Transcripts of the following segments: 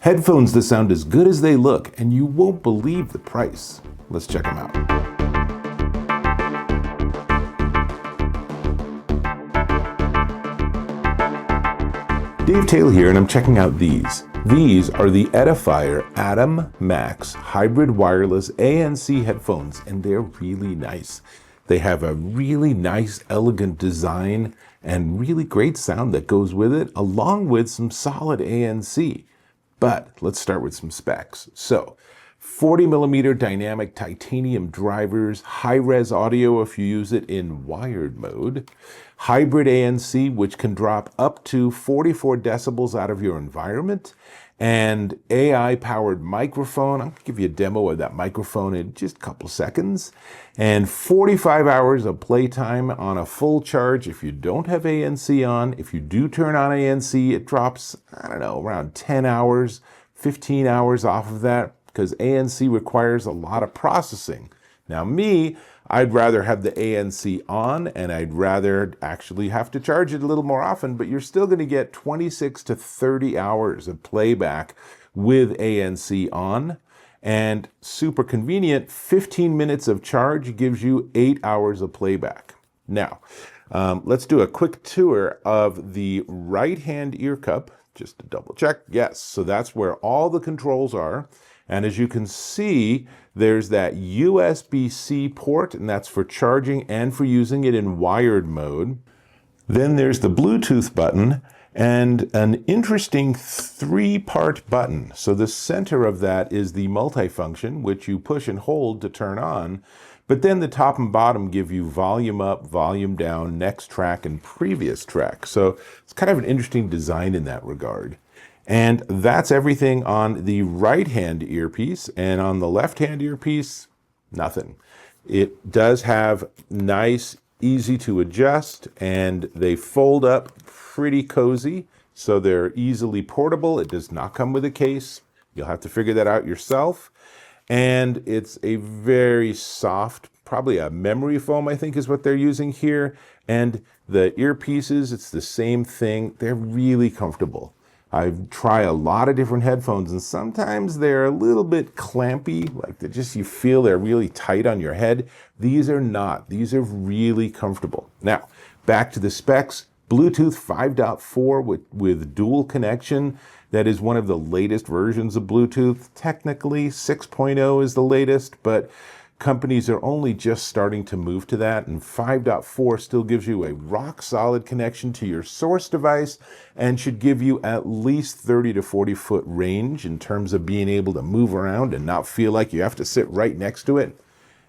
Headphones that sound as good as they look, and you won't believe the price. Let's check them out. Dave Taylor here, and I'm checking out these. These are the Edifier Atom Max Hybrid Wireless ANC headphones, and they're really nice. They have a really nice, elegant design and really great sound that goes with it, along with some solid ANC. But let's start with some specs. So, 40mm dynamic titanium drivers, high-res audio if you use it in wired mode, hybrid ANC, which can drop up to 44 decibels out of your environment, and AI-powered microphone. I'll give you a demo of that microphone in just a couple seconds. And 45 hours of playtime on a full charge if you don't have ANC on. If you do turn on ANC, it drops, around 10 hours, 15 hours off of that, because ANC requires a lot of processing. Now I'd rather have the ANC on, and I'd rather actually have to charge it a little more often, but you're still going to get 26 to 30 hours of playback with ANC on. And super convenient, 15 minutes of charge gives you 8 hours of playback. Now, let's do a quick tour of the right-hand ear cup, just to double check. Yes, so that's where all the controls are. And as you can see, there's that USB-C port, and that's for charging and for using it in wired mode. Then there's the Bluetooth button and an interesting 3-part button. So the center of that is the multifunction, which you push and hold to turn on. But then the top and bottom give you volume up, volume down, next track, and previous track. So it's kind of an interesting design in that regard. And that's everything on the right-hand earpiece, and on the left-hand earpiece, nothing. It does have nice, easy to adjust, and they fold up pretty cozy, so they're easily portable. It does not come with a case. You'll have to figure that out yourself. And it's a very soft, probably a memory foam, I think is what they're using here. And the earpieces, it's the same thing. They're really comfortable. I've tried a lot of different headphones, and sometimes they're a little bit clampy, like you feel they're really tight on your head. These are not. These are really comfortable. Now, back to the specs. Bluetooth 5.4 with dual connection. That is one of the latest versions of Bluetooth. Technically, 6.0 is the latest, but companies are only just starting to move to that, and 5.4 still gives you a rock-solid connection to your source device and should give you at least 30 to 40 foot range in terms of being able to move around and not feel like you have to sit right next to it.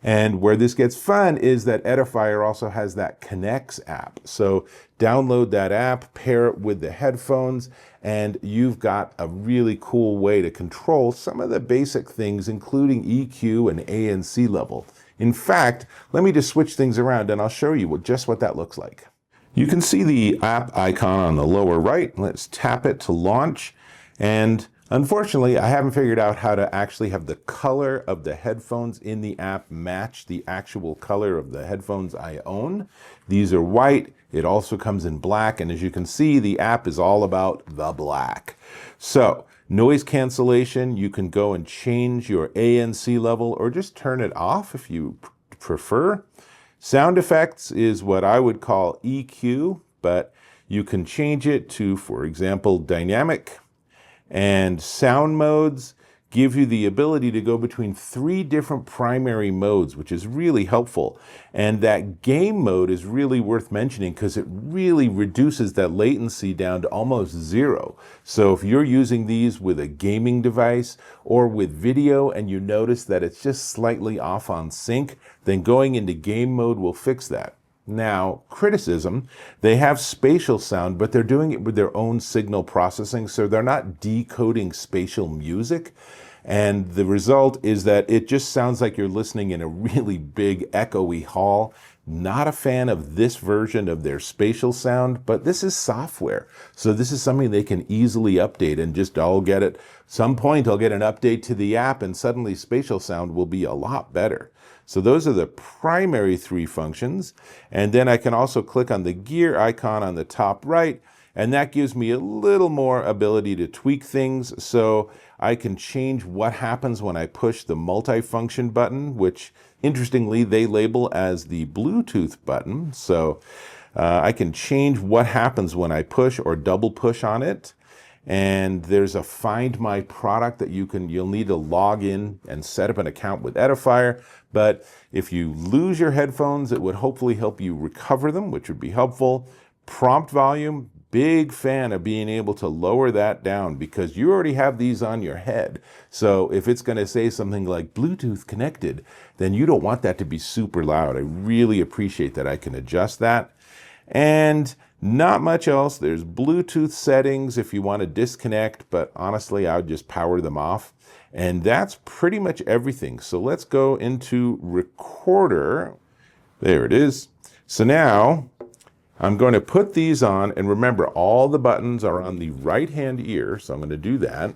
And where this gets fun is that Edifier also has that Connects app. So download that app, pair it with the headphones, and you've got a really cool way to control some of the basic things, including EQ and ANC level. In fact, let me just switch things around and I'll show you just what that looks like. You can see the app icon on the lower right. Let's tap it to launch. And unfortunately, I haven't figured out how to actually have the color of the headphones in the app match the actual color of the headphones I own. These are white. It also comes in black, and as you can see, the app is all about the black. So, noise cancellation, you can go and change your ANC level or just turn it off if you prefer. Sound effects is what I would call EQ, but you can change it to, for example, dynamic. And sound modes give you the ability to go between 3 different primary modes, which is really helpful. And that game mode is really worth mentioning because it really reduces that latency down to almost 0. So if you're using these with a gaming device or with video and you notice that it's just slightly off on sync, then going into game mode will fix that. Now, criticism, they have spatial sound, but they're doing it with their own signal processing, so they're not decoding spatial music. And the result is that it just sounds like you're listening in a really big, echoey hall. Not a fan of this version of their spatial sound, but this is software. So this is something they can easily update, and I'll get it. Some point I'll get an update to the app and suddenly spatial sound will be a lot better. So those are the primary 3 functions. And then I can also click on the gear icon on the top right, and that gives me a little more ability to tweak things. So I can change what happens when I push the multifunction button, which interestingly they label as the Bluetooth button. So I can change what happens when I push or double push on it. And there's a Find My Product that you'll need to log in and set up an account with Edifier. But if you lose your headphones, it would hopefully help you recover them, which would be helpful. Prompt volume, big fan of being able to lower that down because you already have these on your head. So if it's going to say something like Bluetooth connected, then you don't want that to be super loud. I really appreciate that I can adjust that. And not much else. There's Bluetooth settings if you want to disconnect, but honestly, I would just power them off. And that's pretty much everything. So let's go into Recorder. There it is. So now I'm going to put these on, and remember, all the buttons are on the right-hand ear, so I'm going to do that.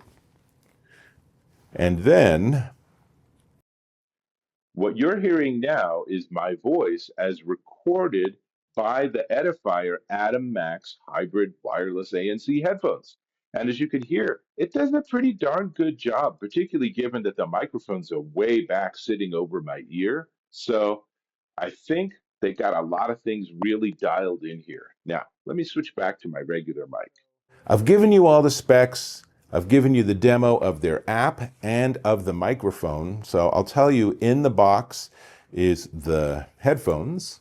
And then what you're hearing now is my voice as recorded by the Edifier Atom Max hybrid wireless ANC headphones. And as you can hear, it does a pretty darn good job, particularly given that the microphones are way back sitting over my ear. So I think they got a lot of things really dialed in here. Now, let me switch back to my regular mic. I've given you all the specs. I've given you the demo of their app and of the microphone. So I'll tell you, in the box is the headphones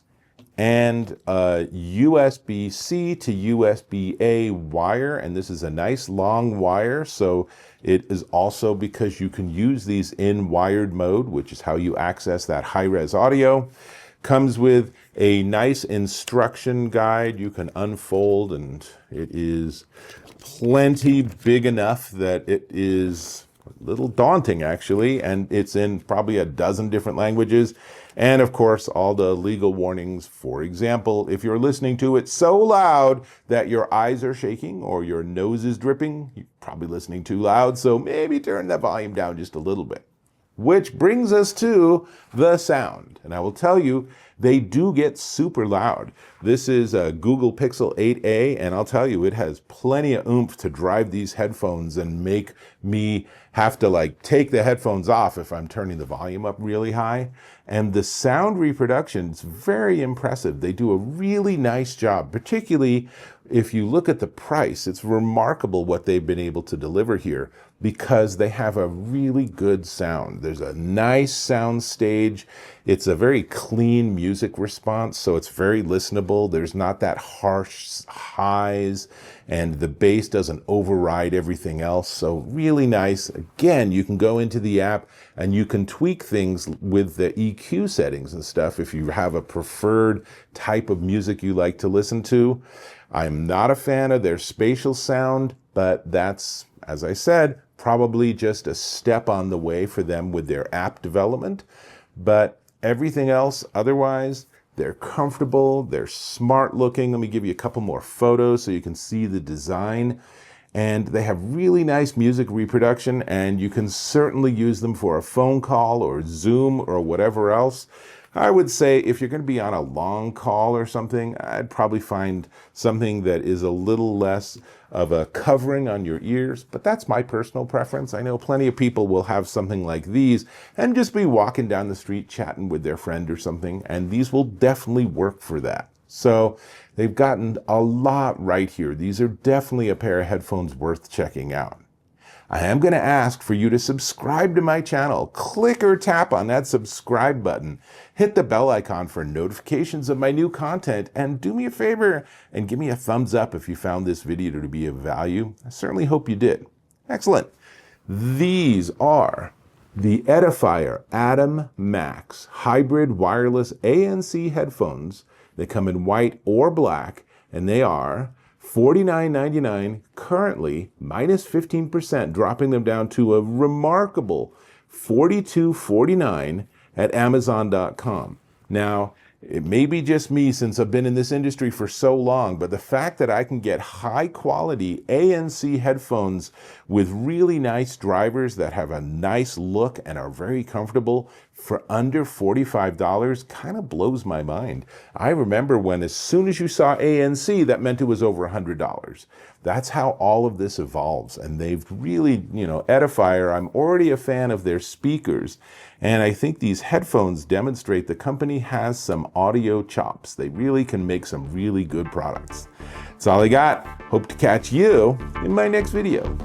and a USB-C to USB-A wire. And this is a nice long wire. So it is also because you can use these in wired mode, which is how you access that high-res audio. Comes with a nice instruction guide you can unfold, and it is plenty big enough that it is a little daunting actually, and it's in probably a dozen different languages. And of course, all the legal warnings. For example, if you're listening to it so loud that your eyes are shaking or your nose is dripping, you're probably listening too loud, so maybe turn the volume down just a little bit. Which brings us to the sound. And I will tell you, they do get super loud. This is a Google Pixel 8a, and I'll tell you, it has plenty of oomph to drive these headphones and make me have to take the headphones off if I'm turning the volume up really high. And the sound reproduction is very impressive. They do a really nice job, particularly if you look at the price. It's remarkable what they've been able to deliver here because they have a really good sound. There's a nice sound stage. It's a very clean music response, so it's very listenable. There's not that harsh highs, and the bass doesn't override everything else. So really nice. Again, you can go into the app and you can tweak things with the EQ settings and stuff if you have a preferred type of music you like to listen to. I'm not a fan of their spatial sound, but that's, as I said, probably just a step on the way for them with their app development. But everything else, otherwise, they're comfortable, they're smart looking. Let me give you a couple more photos so you can see the design. And they have really nice music reproduction, and you can certainly use them for a phone call or Zoom or whatever else. I would say if you're going to be on a long call or something, I'd probably find something that is a little less of a covering on your ears, but that's my personal preference. I know plenty of people will have something like these and just be walking down the street chatting with their friend or something, and these will definitely work for that. So they've gotten a lot right here. These are definitely a pair of headphones worth checking out. I am going to ask for you to subscribe to my channel. Click or tap on that subscribe button. Hit the bell icon for notifications of my new content. And do me a favor and give me a thumbs up if you found this video to be of value. I certainly hope you did. Excellent. These are the Edifier Atom Max hybrid wireless ANC headphones. They come in white or black, and they are $49.99, currently minus 15%, dropping them down to a remarkable $42.49 at Amazon.com. Now, It may be just me since I've been in this industry for so long, but the fact that I can get high quality ANC headphones with really nice drivers that have a nice look and are very comfortable for under $45 kind of blows my mind. I remember when as soon as you saw ANC, that meant it was over $100. That's how all of this evolves. And they've really, Edifier, I'm already a fan of their speakers. And I think these headphones demonstrate the company has some audio chops. They really can make some really good products. That's all I got. Hope to catch you in my next video.